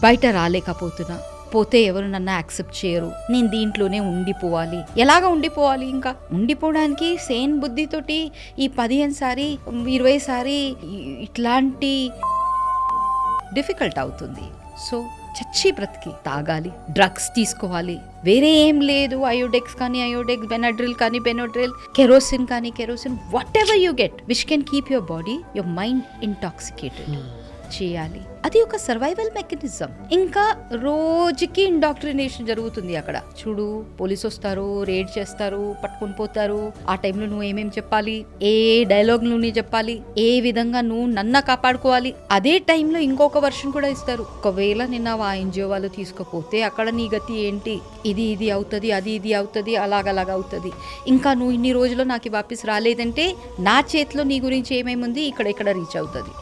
బయట రాలేకపోతున్నా, పోతే ఎవరు నన్ను యాక్సెప్ట్ చేయరు, నేను దీంట్లోనే ఉండిపోవాలి. ఎలాగ ఉండిపోవాలి? ఇంకా ఉండిపోవడానికి సేన్ బుద్ధితోటి ఈ 15 సారి 20 సారి ఇట్లాంటి డిఫికల్ట్ అవుతుంది. సో చచ్చి బ్రతికి తాగాలి, డ్రగ్స్ తీసుకోవాలి, వేరే ఏం లేదు. అయోడెక్స్ కానీ అయోడెక్స్, బెనడ్రిల్ కానీ బెనడ్రిల్, కెరోసిన్ కానీ kerosene, what ever you get which can keep your body, your mind intoxicated చేయాలి. అది ఒక సర్వైవల్ మెకానిజం. ఇంకా రోజుకి ఇండాక్ట్రినేషన్ జరుగుతుంది అక్కడ. చూడు, పోలీసు వస్తారు, రేడ్ చేస్తారు, పట్టుకొని పోతారు. ఆ టైంలో నువ్వు ఏమేమి చెప్పాలి, ఏ డైలాగ్ నువ్వు చెప్పాలి, ఏ విధంగా నువ్వు నన్ను కాపాడుకోవాలి. అదే టైంలో ఇంకొక వర్షన్ కూడా ఇస్తారు. ఒకవేళ నిన్న ఆ ఎన్జిఓ వాళ్ళు తీసుకోపోతే అక్కడ నీ గతి ఏంటి, ఇది అవుతుంది, ఇది అవుతుంది, అలాగ అవుతుంది. ఇంకా నువ్వు ఇన్ని రోజుల్లో నాకు వాపస్ రాలేదంటే నా చేతిలో నీ గురించి ఏమేమి ఉంది ఇక్కడ రీచ్ అవుతుంది.